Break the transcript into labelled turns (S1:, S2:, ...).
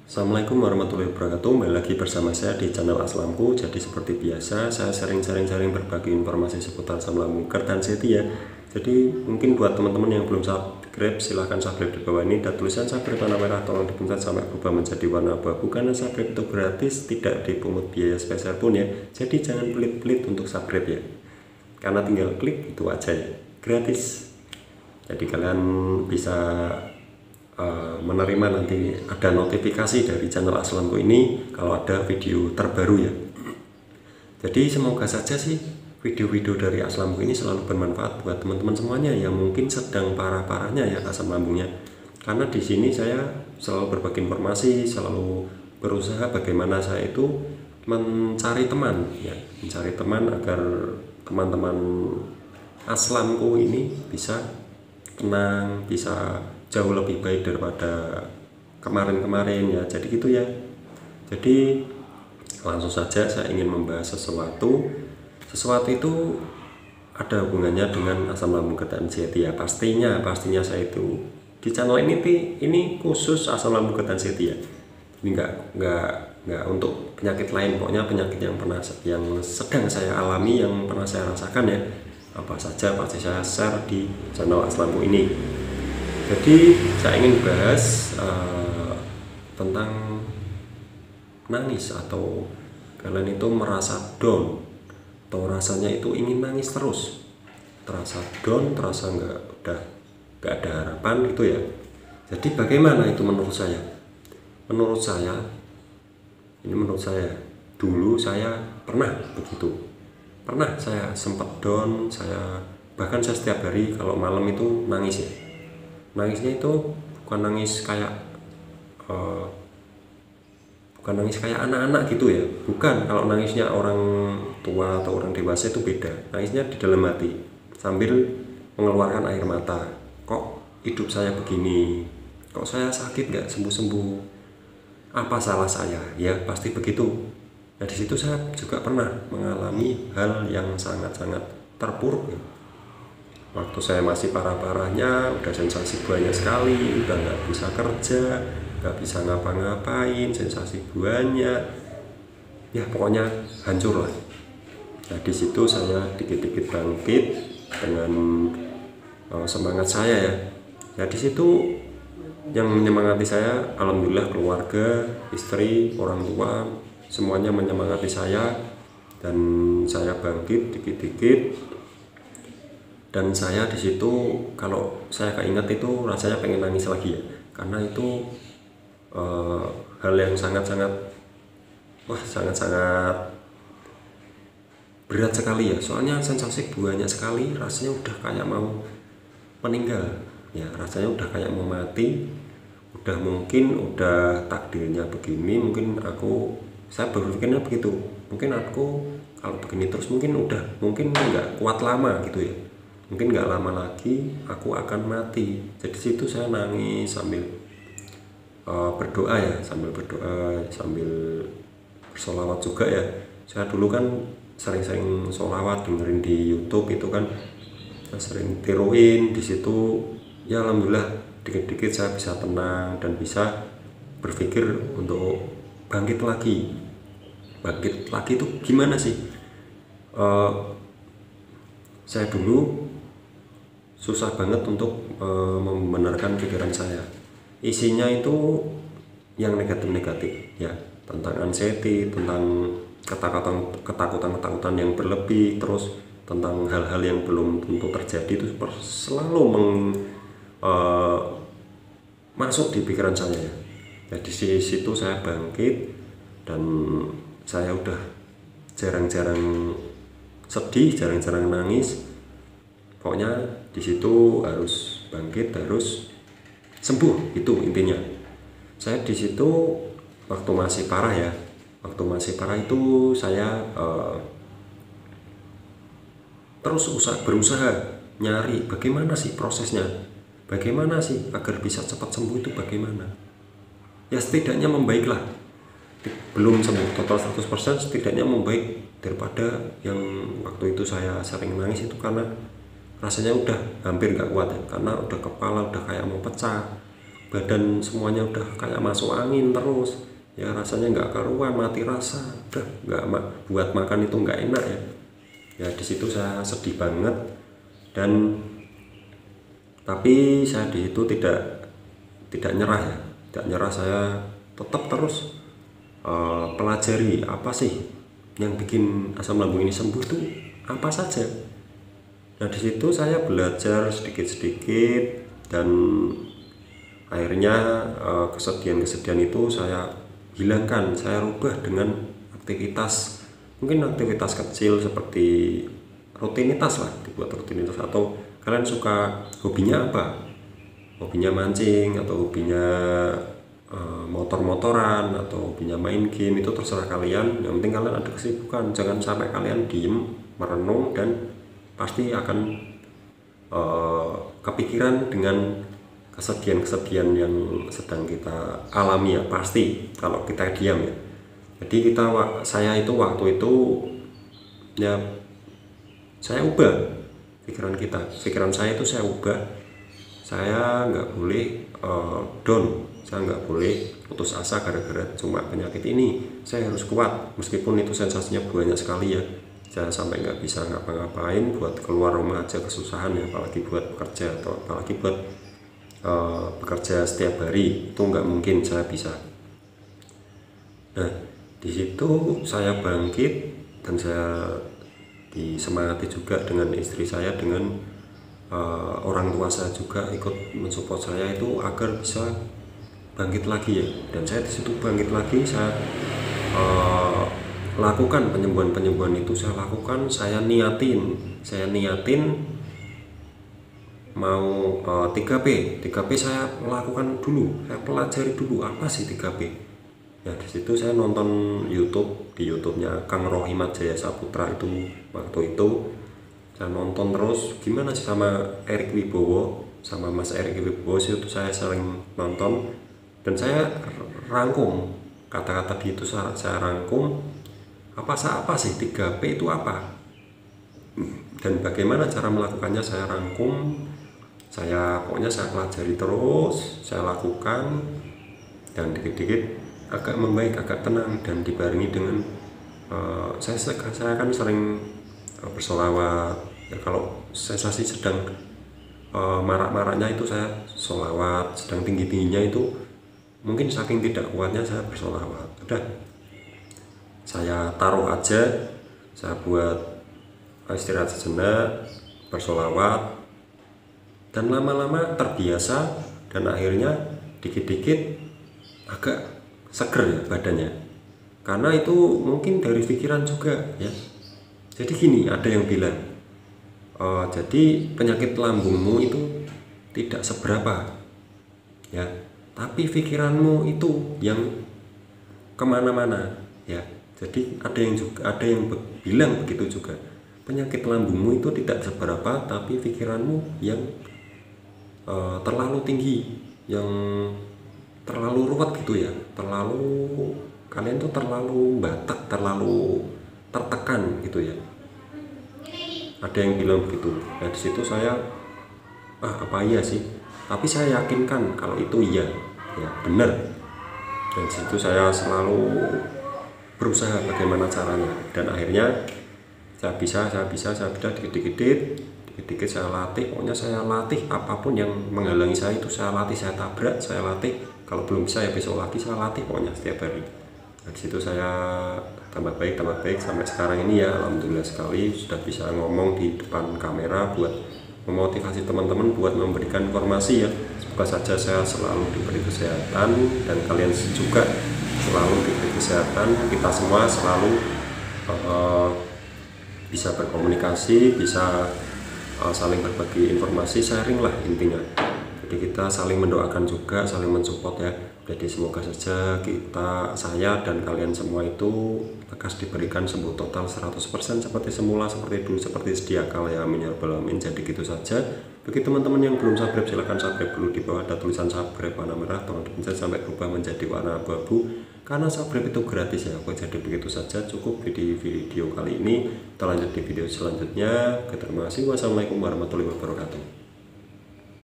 S1: Assalamualaikum warahmatullahi wabarakatuh. Kembali lagi bersama saya di channel Aslamku. Jadi seperti biasa, saya sering berbagi informasi seputar asam lambung GERD dan SETI ya. Jadi mungkin buat teman-teman yang belum subscribe, silahkan subscribe di bawah ini. Dan tulisan subscribe warna merah tolong dipencet sampai berubah menjadi warna abu-abu. Karena subscribe itu gratis, tidak dipungut biaya spesial pun ya. Jadi jangan pelit-pelit untuk subscribe ya. Karena tinggal klik itu aja ya, gratis. Jadi kalian bisa menerima nanti ada notifikasi dari channel Aslamku ini kalau ada video terbaru ya. Jadi semoga saja sih video-video dari Aslamku ini selalu bermanfaat buat teman-teman semuanya yang mungkin sedang parah-parahnya ya asam lambungnya. Karena di sini saya selalu berbagi informasi, selalu berusaha bagaimana saya itu mencari teman ya, mencari teman agar teman-teman Aslamku ini bisa tenang, bisa jauh lebih baik daripada kemarin-kemarin ya. Jadi gitu ya. Jadi langsung saja saya ingin membahas sesuatu itu ada hubungannya dengan asam lambung GERD dan SETI ya. Pastinya saya itu di channel ini khusus asam lambung GERD dan SETI ya. Ini enggak untuk penyakit lain, pokoknya penyakit yang sedang saya alami, yang pernah saya rasakan ya. Apa saja pasti saya share di channel Aslamku ini. Jadi saya ingin bahas tentang nangis, atau kalian itu merasa down atau rasanya itu ingin nangis terus, terasa down, terasa udah nggak ada harapan gitu ya. Jadi bagaimana itu menurut saya? Menurut saya dulu saya pernah begitu, saya sempat down, bahkan saya setiap hari kalau malam itu nangis ya. Nangisnya itu bukan nangis kayak anak-anak gitu ya, bukan. Kalau nangisnya orang tua atau orang dewasa itu beda, nangisnya di dalam hati sambil mengeluarkan air mata. Kok hidup saya begini, kok saya sakit nggak sembuh-sembuh, apa salah saya ya, pasti begitu. Nah di situ saya juga pernah mengalami hal yang sangat-sangat terpuruk ya. Waktu saya masih parah-parahnya, udah sensasi banyak sekali, udah nggak bisa kerja, nggak bisa ngapa-ngapain, sensasi banyak, ya pokoknya hancur lah. Nah di situ saya dikit-dikit bangkit dengan semangat saya ya. Ya di situ yang menyemangati saya, alhamdulillah keluarga, istri, orang tua, semuanya menyemangati saya, dan saya bangkit dikit-dikit. Dan saya di situ kalau saya keinget itu rasanya pengen nangis lagi ya, karena itu hal yang sangat-sangat berat sekali ya. Soalnya sensasi banyak sekali, rasanya udah kayak mau meninggal ya, rasanya udah kayak mau mati, udah takdirnya begini. Saya berpikirnya begitu, mungkin aku kalau begini terus mungkin nggak kuat lama gitu ya, mungkin nggak lama lagi aku akan mati. Jadi situ saya nangis sambil berdoa ya, sambil bersolawat juga ya. Saya dulu kan sering solawat, dengerin di YouTube itu kan, saya sering tiruin di situ ya. Alhamdulillah dikit-dikit saya bisa tenang dan bisa berpikir untuk bangkit lagi itu gimana sih. Saya dulu susah banget untuk membenarkan pikiran saya. Isinya itu yang negatif-negatif ya, tentang anxiety, tentang ketakutan yang berlebih, terus tentang hal-hal yang belum tentu terjadi itu selalu masuk di pikiran saya ya. Jadi di situ saya bangkit dan saya udah jarang-jarang sedih, jarang-jarang nangis. Pokoknya di situ harus bangkit, harus sembuh, itu intinya. Saya di situ waktu masih parah itu saya terus berusaha nyari bagaimana sih prosesnya, bagaimana sih agar bisa cepat sembuh itu bagaimana. Ya setidaknya membaiklah, belum sembuh total 100%, setidaknya membaik daripada yang waktu itu saya sering nangis itu, karena rasanya udah hampir nggak kuat ya, karena udah kepala udah kayak mau pecah, badan semuanya udah kayak masuk angin terus ya, rasanya nggak karuan, mati rasa, udah nggak buat makan itu nggak enak ya. Ya di situ saya sedih banget, dan tapi saya di itu tidak nyerah ya, tidak nyerah. Saya tetap terus pelajari apa sih yang bikin asam lambung ini sembuh tuh apa saja. Nah di situ saya belajar sedikit-sedikit, dan akhirnya kesedihan-kesedihan itu saya hilangkan, saya rubah dengan aktivitas, mungkin aktivitas kecil seperti rutinitas lah, dibuat rutinitas. Atau kalian suka hobinya apa? Hobinya mancing, atau hobinya motor-motoran, atau hobinya main game, itu terserah kalian. Yang penting kalian ada kesibukan, jangan sampai kalian diem merenung dan pasti akan kepikiran dengan kesedihan-kesedihan yang sedang kita alami ya, pasti kalau kita diam ya. Jadi saya itu waktu itu ya, saya ubah pikiran saya itu, saya ubah. Saya nggak boleh down, saya nggak boleh putus asa gara-gara cuma penyakit ini. Saya harus kuat, meskipun itu sensasinya banyak sekali ya. Saya sampai nggak bisa ngapa-ngapain, buat keluar rumah aja kesusahan ya, apalagi buat bekerja, atau apalagi buat bekerja setiap hari, itu nggak mungkin saya bisa. Nah di situ saya bangkit, dan saya disemangati juga dengan istri saya, dengan orang tua saya juga ikut mensupport saya itu agar bisa bangkit lagi ya. Dan saya di situ bangkit lagi, saya lakukan penyembuhan itu, saya lakukan, saya niatin mau 3P saya lakukan dulu, saya pelajari dulu apa sih 3P. Ya di situ saya nonton di YouTube-nya Kang Rohimat Jaya Saputra itu. Waktu itu saya nonton terus, gimana sih, sama Erik Wibowo, sama Mas Erik Wibowo itu saya sering nonton, dan saya rangkum kata-kata di itu, saya rangkum apa sih 3P itu apa, dan bagaimana cara melakukannya saya rangkum. Pokoknya saya pelajari terus, saya lakukan, dan dikit-dikit agak membaik, agak tenang, dan dibarengi dengan saya kan sering bersolawat ya. Kalau sensasi sedang marak-maraknya itu saya solawat, sedang tinggi-tingginya itu mungkin saking tidak kuatnya saya bersolawat. Udah, saya taruh aja, saya buat istirahat sejenak, bersolawat, dan lama-lama terbiasa, dan akhirnya dikit-dikit agak seger ya badannya, karena itu mungkin dari pikiran juga ya. Jadi gini, ada yang bilang jadi penyakit lambungmu itu tidak seberapa ya, tapi pikiranmu itu yang kemana-mana ya. Jadi ada yang bilang begitu juga, penyakit lambungmu itu tidak seberapa, tapi pikiranmu yang terlalu tinggi, yang terlalu ruwet gitu ya, kalian tuh terlalu batak, terlalu tertekan gitu ya. Ada yang bilang begitu. Nah di situ saya apa iya sih, tapi saya yakinkan kalau itu iya ya, benar. Dan di situ saya selalu berusaha bagaimana caranya, dan akhirnya saya bisa dikit-dikit saya latih. Pokoknya saya latih apapun yang menghalangi saya itu, saya latih, saya tabrak, saya latih. Kalau belum bisa ya besok lagi saya latih, pokoknya setiap hari. Nah, di situ saya tambah baik sampai sekarang ini ya, alhamdulillah sekali sudah bisa ngomong di depan kamera buat memotivasi teman-teman, buat memberikan informasi ya. Semoga saja saya selalu diberi kesehatan, dan kalian juga selalu diberi kesehatan. Kita semua selalu bisa berkomunikasi, bisa saling berbagi informasi, sharing lah intinya. Jadi kita saling mendoakan juga, saling mensupport ya. Jadi semoga saja saya dan kalian semua itu lekas diberikan sembuh total 100% seperti semula, seperti dulu, seperti sedia kala ya, amin ya rabbal alamin. Jadi gitu saja. Bagi teman-teman yang belum subscribe, silahkan subscribe dulu. Di bawah ada tulisan subscribe warna merah, tolong dipencet sampai berubah menjadi warna abu-abu, karena subscribe itu gratis ya. Oke, jadi begitu saja, cukup di video kali ini. Kita lanjut di video selanjutnya. Terima kasih. Wassalamualaikum warahmatullahi wabarakatuh.